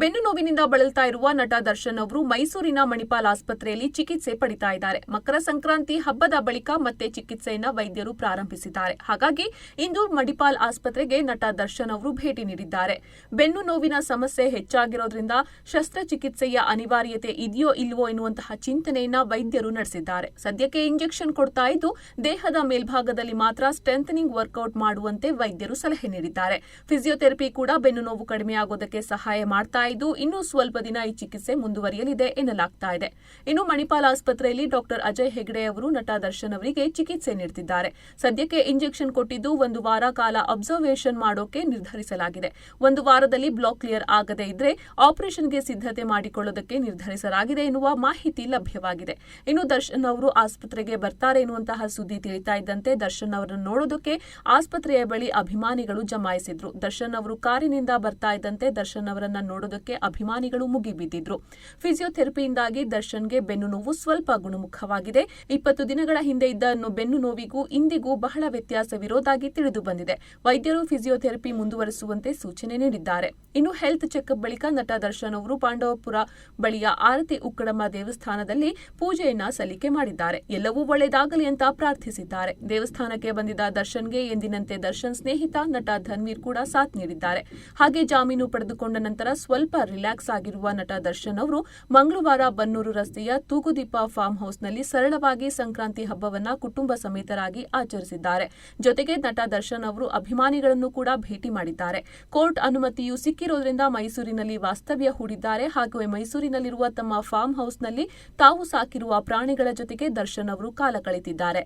ಬೆನ್ನು ನೋವಿನಿಂದ ಬಳಲ್ತಾ ಇರುವ ನಟ ದರ್ಶನ್ ಅವರು ಮೈಸೂರಿನ ಮಣಿಪಾಲ್ ಆಸ್ಪತ್ರೆಯಲ್ಲಿ ಚಿಕಿತ್ಸೆ ಪಡಿತಾ ಇದ್ದಾರೆ. ಮಕರ ಸಂಕ್ರಾಂತಿ ಹಬ್ಬದ ಬಳಿಕ ಮತ್ತೆ ಚಿಕಿತ್ಸೆಯನ್ನ ವೈದ್ಯರು ಪ್ರಾರಂಭಿಸಿದ್ದಾರೆ. ಹಾಗಾಗಿ ಇಂದು ಮಣಿಪಾಲ್ ಆಸ್ಪತ್ರೆಗೆ ನಟ ದರ್ಶನ್ ಅವರು ಭೇಟಿ ನೀಡಿದ್ದಾರೆ. ಬೆನ್ನು ನೋವಿನ ಸಮಸ್ಯೆ ಹೆಚ್ಚಾಗಿರೋದ್ರಿಂದ ಶಸ್ತ್ರಚಿಕಿತ್ಸೆಯ ಅನಿವಾರ್ಯತೆ ಇದೆಯೋ ಇಲ್ವೋ ಎನ್ನುವಂತಹ ಚಿಂತನೆಯನ್ನ ವೈದ್ಯರು ನಡೆಸಿದ್ದಾರೆ. ಸದ್ಯಕ್ಕೆ ಇಂಜೆಕ್ಷನ್ ಕೊಡ್ತಾ ಇದ್ದು ದೇಹದ ಮೇಲ್ಭಾಗದಲ್ಲಿ ಮಾತ್ರ ಸ್ಟ್ರೆಂಥನಿಂಗ್ ವರ್ಕೌಟ್ ಮಾಡುವಂತೆ ವೈದ್ಯರು ಸಲಹೆ ನೀಡಿದ್ದಾರೆ. ಫಿಸಿಯೋಥೆರಪಿ ಕೂಡ ಬೆನ್ನು ನೋವು ಕಡಿಮೆಯಾಗೋದಕ್ಕೆ ಸಹಾಯ ಮಾಡ್ತಾ ಇದ್ದು ಇನ್ನು ಸ್ವಲ್ಪ ದಿನ ಈ ಚಿಕಿತ್ಸೆ ಮುಂದುವರಿಯಲಿದೆ ಎನ್ನಲಾಗ್ತಾ ಇದೆ. ಇನ್ನು ಮಣಿಪಾಲ್ ಆಸ್ಪತ್ರೆಯಲ್ಲಿ ಡಾಕ್ಟರ್ ಅಜಯ್ ಹೆಗ್ಡೆ ಅವರು ನಟ ದರ್ಶನ್ ಅವರಿಗೆ ಚಿಕಿತ್ಸೆ ನೀಡುತ್ತಿದ್ದಾರೆ. ಸದ್ಯಕ್ಕೆ ಇಂಜೆಕ್ಷನ್ ಕೊಟ್ಟಿದ್ದು 1 ವಾರ ಕಾಲ ಅಬ್ಸರ್ವೇಷನ್ ಮಾಡೋಕೆ ನಿರ್ಧರಿಸಲಾಗಿದೆ. 1 ವಾರದಲ್ಲಿ ಬ್ಲಾಕ್ ಕ್ಲಿಯರ್ ಆಗದೇ ಇದ್ರೆ ಆಪರೇಷನ್ಗೆ ಸಿದ್ಧತೆ ಮಾಡಿಕೊಳ್ಳೋದಕ್ಕೆ ನಿರ್ಧರಿಸಲಾಗಿದೆ ಎನ್ನುವ ಮಾಹಿತಿ ಲಭ್ಯವಾಗಿದೆ. ಇನ್ನು ದರ್ಶನ್ ಅವರು ಆಸ್ಪತ್ರೆಗೆ ಬರ್ತಾರೆ ಎನ್ನುವಂತಹ ಸುದ್ದಿ ತಿಳಿತಾ ಇದ್ದಂತೆ ದರ್ಶನ್ ಅವರನ್ನು ನೋಡೋದಕ್ಕೆ ಆಸ್ಪತ್ರೆಯ ಬಳಿ ಅಭಿಮಾನಿಗಳು ಜಮಾಯಿಸಿದ್ರು. ದರ್ಶನ್ ಅವರು ಕಾರಿನಿಂದ ಬರ್ತಾ ಇದ್ದಂತೆ ದರ್ಶನ್ ಅವರನ್ನ ನೋಡೋದಕ್ಕೆ ಅಭಿಮಾನಿಗಳು ಮುಗಿಬಿದ್ದಿದ್ರು. ಫಿಸಿಯೋಥೆರಪಿಯಿಂದಾಗಿ ದರ್ಶನ್ಗೆ ಬೆನ್ನು ನೋವು ಸ್ವಲ್ಪ ಗುಣಮುಖವಾಗಿದೆ. 20 ದಿನಗಳ ಹಿಂದೆ ಇದ್ದ ಬೆನ್ನು ನೋವಿಗೂ ಇಂದಿಗೂ ಬಹಳ ವ್ಯತ್ಯಾಸವಿರೋದಾಗಿ ತಿಳಿದು ಬಂದಿದೆ. ವೈದ್ಯರು ಫಿಸಿಯೋಥೆರಪಿ ಮುಂದುವರಿಸುವಂತೆ ಸೂಚನೆ ನೀಡಿದ್ದಾರೆ. ಇನ್ನು ಹೆಲ್ತ್ ಚೆಕ್ಅಪ್ ಬಳಿಕ ನಟ ದರ್ಶನ್ ಅವರು ಪಾಂಡವಪುರ ಬಳಿಯ ಆರತಿ ಉಕ್ಕಡಮ್ಮ ದೇವಸ್ಥಾನದಲ್ಲಿ ಪೂಜೆಯನ್ನ ಸಲ್ಲಿಕೆ ಮಾಡಿದ್ದಾರೆ. ಎಲ್ಲವೂ ಒಳ್ಳೆಯದಾಗಲಿ ಅಂತ ಪ್ರಾರ್ಥಿಸಿದ್ದಾರೆ. ದೇವಸ್ಥಾನಕ್ಕೆ ಬಂದಿದ್ದ ದರ್ಶನ್ಗೆ ಎಂದಿನಂತೆ ದರ್ಶನ್ ಸ್ನೇಹಿತ ನಟ ಧನ್ವೀರ್ ಕೂಡ ಸಾಥ್ ನೀಡಿದ್ದಾರೆ. ಹಾಗೆ ಜಾಮೀನು ಪಡೆದುಕೊಂಡ ನಂತರ ಸ್ವಲ್ಪ ರಿಲ್ಯಾಕ್ಸ್ ಆಗಿರುವ ನಟ ದರ್ಶನ್ ಅವರು ಮಂಗಳವಾರ ಬನ್ನೂರು ರಸ್ತೆಯ ತೂಗುದೀಪ ಫಾರ್ಮ್ ಹೌಸ್ನಲ್ಲಿ ಸರಳವಾಗಿ ಸಂಕ್ರಾಂತಿ ಹಬ್ಬವನ್ನ ಕುಟುಂಬ ಸಮೇತರಾಗಿ ಆಚರಿಸಿದ್ದಾರೆ. ಜೊತೆಗೆ ನಟ ದರ್ಶನ್ ಅವರು ಅಭಿಮಾನಿಗಳನ್ನು ಕೂಡ ಭೇಟಿ ಮಾಡಿದ್ದಾರೆ. ಕೋರ್ಟ್ ಅನುಮತಿಯು ಸಿಕ್ಕಿರೋದ್ರಿಂದ ಮೈಸೂರಿನಲ್ಲಿ ವಾಸ್ತವ್ಯ ಹೂಡಿದ್ದಾರೆ. ಹಾಗೂ ಮೈಸೂರಿನಲ್ಲಿರುವ ತಮ್ಮ ಫಾರ್ಮ್ ಹೌಸ್ನಲ್ಲಿ ತಾವು ಸಾಕಿರುವ ಪ್ರಾಣಿಗಳ ಜೊತೆಗೆ ದರ್ಶನ್ ಅವರು ಕಾಲ ಕಳೆದಿದ್ದಾರೆ.